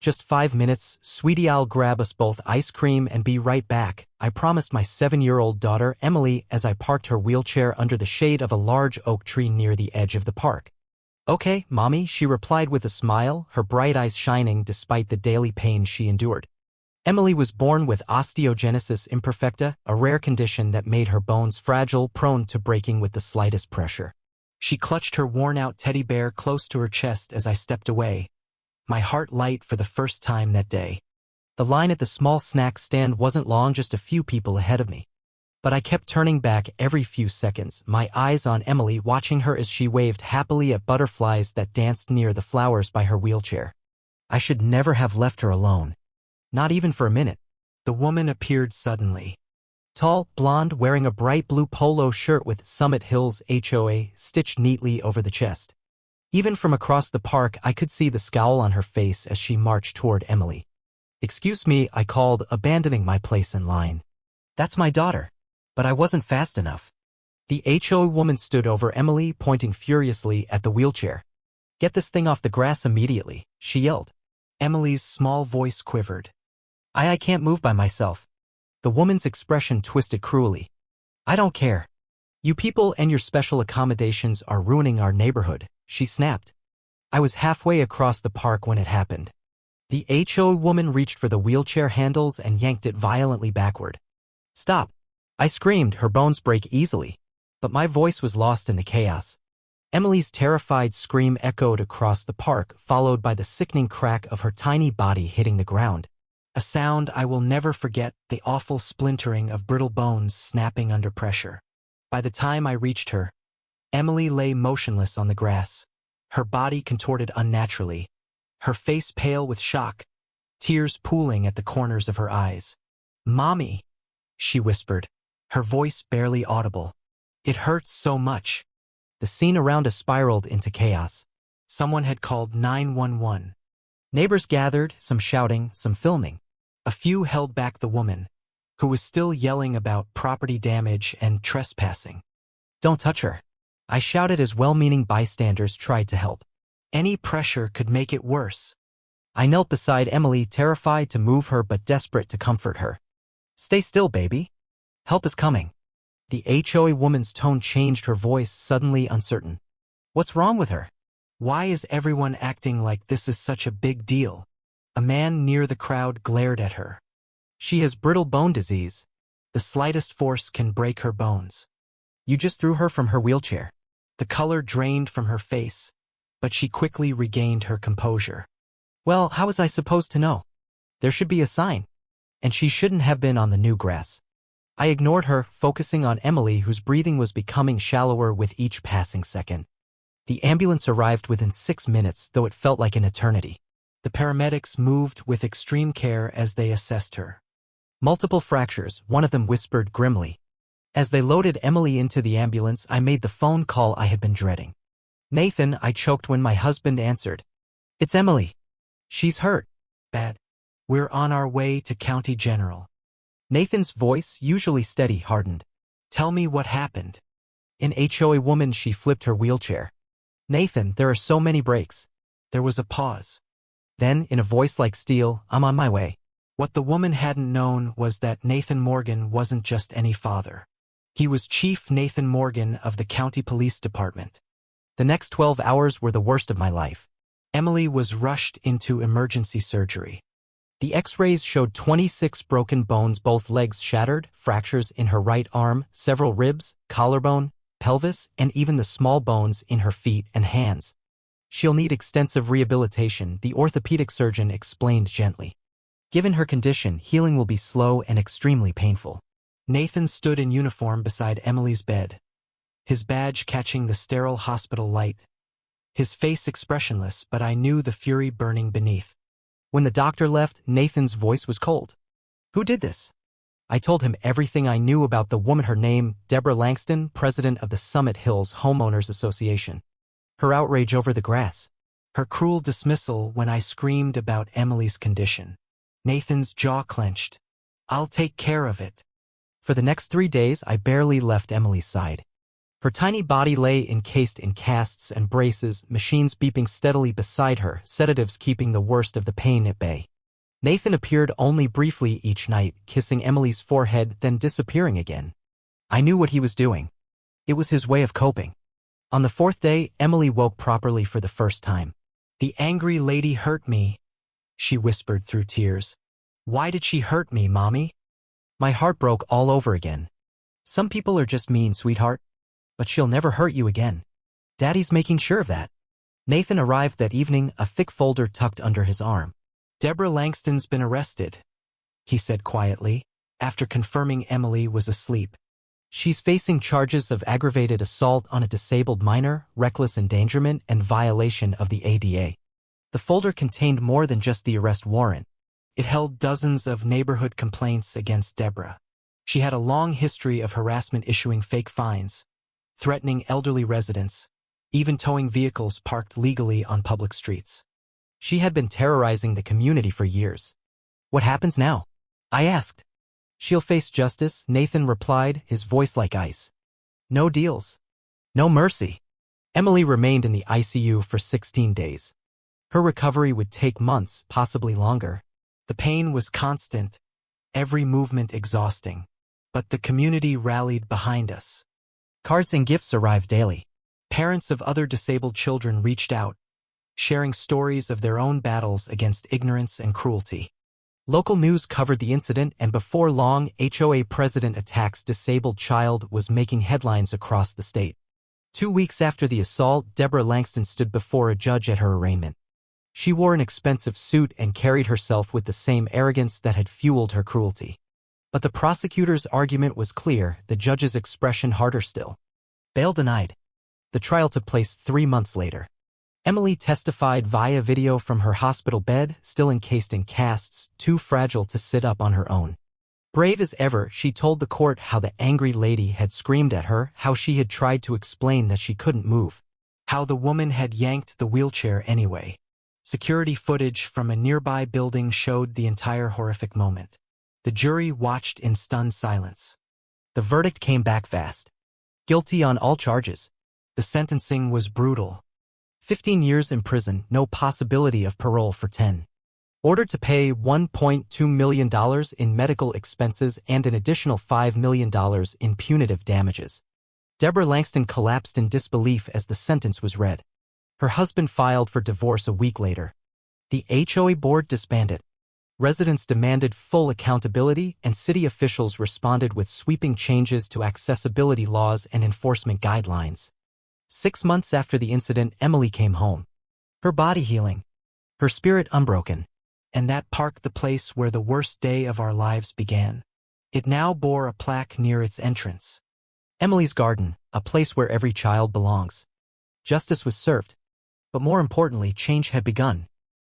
Just 5 minutes, sweetie, I'll grab us both ice cream and be right back, I promised my 7-year-old daughter, Emily, as I parked her wheelchair under the shade of a large oak tree near the edge of the park. Okay, Mommy, she replied with a smile, her bright eyes shining despite the daily pain she endured. Emily was born with osteogenesis imperfecta, a rare condition that made her bones fragile, prone to breaking with the slightest pressure. She clutched her worn-out teddy bear close to her chest as I stepped away, my heart light for the first time that day. The line at the small snack stand wasn't long, just a few people ahead of me. But I kept turning back every few seconds, my eyes on Emily, watching her as she waved happily at butterflies that danced near the flowers by her wheelchair. I should never have left her alone. Not even for a minute. The woman appeared suddenly. Tall, blonde, wearing a bright blue polo shirt with Summit Hills HOA stitched neatly over the chest. Even from across the park, I could see the scowl on her face as she marched toward Emily. "Excuse me," I called, abandoning my place in line. "That's my daughter." But I wasn't fast enough. The HOA woman stood over Emily, pointing furiously at the wheelchair. "Get this thing off the grass immediately," she yelled. Emily's small voice quivered. I can't move by myself." The woman's expression twisted cruelly. "I don't care. You people and your special accommodations are ruining our neighborhood," she snapped. I was halfway across the park when it happened. The HOA woman reached for the wheelchair handles and yanked it violently backward. "Stop!" I screamed, her bones break easily. But my voice was lost in the chaos. Emily's terrified scream echoed across the park, followed by the sickening crack of her tiny body hitting the ground. A sound I will never forget, the awful splintering of brittle bones snapping under pressure. By the time I reached her, Emily lay motionless on the grass, her body contorted unnaturally, her face pale with shock, tears pooling at the corners of her eyes. "Mommy," she whispered, her voice barely audible. "It hurts so much." The scene around us spiraled into chaos. Someone had called 911. Neighbors gathered, some shouting, some filming. A few held back the woman, who was still yelling about property damage and trespassing. "Don't touch her," I shouted as well-meaning bystanders tried to help. Any pressure could make it worse. I knelt beside Emily, terrified to move her but desperate to comfort her. "Stay still, baby. Help is coming." The HOA woman's tone changed, her voice suddenly uncertain. "What's wrong with her? Why is everyone acting like this is such a big deal?" A man near the crowd glared at her. "She has brittle bone disease. The slightest force can break her bones. You just threw her from her wheelchair." The color drained from her face, but she quickly regained her composure. "Well, how was I supposed to know? There should be a sign. And she shouldn't have been on the new grass." I ignored her, focusing on Emily, whose breathing was becoming shallower with each passing second. The ambulance arrived within 6 minutes, though it felt like an eternity. The paramedics moved with extreme care as they assessed her. "Multiple fractures," one of them whispered grimly. As they loaded Emily into the ambulance, I made the phone call I had been dreading. "Nathan," I choked when my husband answered. "It's Emily. She's hurt. Bad. We're on our way to County General." Nathan's voice, usually steady, hardened. "Tell me what happened." An HOA woman, she flipped her wheelchair. "Nathan, there are so many breaks." There was a pause. Then, in a voice like steel, "I'm on my way." What the woman hadn't known was that Nathan Morgan wasn't just any father. He was Chief Nathan Morgan of the County Police Department. The next 12 hours were the worst of my life. Emily was rushed into emergency surgery. The X-rays showed 26 broken bones, both legs shattered, fractures in her right arm, several ribs, collarbone, pelvis, and even the small bones in her feet and hands. "She'll need extensive rehabilitation," the orthopedic surgeon explained gently. "Given her condition, healing will be slow and extremely painful." Nathan stood in uniform beside Emily's bed, his badge catching the sterile hospital light. His face expressionless, but I knew the fury burning beneath. When the doctor left, Nathan's voice was cold. "Who did this?" I told him everything I knew about the woman. Her name, Deborah Langston, president of the Summit Hills Homeowners Association. Her outrage over the grass. Her cruel dismissal when I screamed about Emily's condition. Nathan's jaw clenched. "I'll take care of it." For the next 3 days, I barely left Emily's side. Her tiny body lay encased in casts and braces, machines beeping steadily beside her, sedatives keeping the worst of the pain at bay. Nathan appeared only briefly each night, kissing Emily's forehead, then disappearing again. I knew what he was doing. It was his way of coping. On the fourth day, Emily woke properly for the first time. "The angry lady hurt me," she whispered through tears. "Why did she hurt me, Mommy?" My heart broke all over again. "Some people are just mean, sweetheart. But she'll never hurt you again. Daddy's making sure of that." Nathan arrived that evening, a thick folder tucked under his arm. "Deborah Langston's been arrested," he said quietly, after confirming Emily was asleep. "She's facing charges of aggravated assault on a disabled minor, reckless endangerment, and violation of the ADA. The folder contained more than just the arrest warrant. It held dozens of neighborhood complaints against Deborah. She had a long history of harassment, issuing fake fines, threatening elderly residents, even towing vehicles parked legally on public streets. She had been terrorizing the community for years. "What happens now?" I asked. "She'll face justice," Nathan replied, his voice like ice. "No deals. No mercy." Emily remained in the ICU for 16 days. Her recovery would take months, possibly longer. The pain was constant, every movement exhausting. But the community rallied behind us. Cards and gifts arrived daily. Parents of other disabled children reached out, sharing stories of their own battles against ignorance and cruelty. Local news covered the incident, and before long, HOA president attacks disabled child was making headlines across the state. 2 weeks after the assault, Deborah Langston stood before a judge at her arraignment. She wore an expensive suit and carried herself with the same arrogance that had fueled her cruelty. But the prosecutor's argument was clear, the judge's expression harder still. Bail denied. The trial took place 3 months later. Emily testified via video from her hospital bed, still encased in casts, too fragile to sit up on her own. Brave as ever, she told the court how the angry lady had screamed at her, how she had tried to explain that she couldn't move, how the woman had yanked the wheelchair anyway. Security footage from a nearby building showed the entire horrific moment. The jury watched in stunned silence. The verdict came back fast. Guilty on all charges. The sentencing was brutal. 15 years in prison, no possibility of parole for 10. Ordered to pay $1.2 million in medical expenses and an additional $5 million in punitive damages. Deborah Langston collapsed in disbelief as the sentence was read. Her husband filed for divorce a week later. The HOA board disbanded. Residents demanded full accountability, and city officials responded with sweeping changes to accessibility laws and enforcement guidelines. 6 months after the incident, Emily came home. Her body healing, her spirit unbroken. And that park, the place where the worst day of our lives began. It now bore a plaque near its entrance. Emily's Garden, a place where every child belongs. Justice was served. But more importantly, change had begun.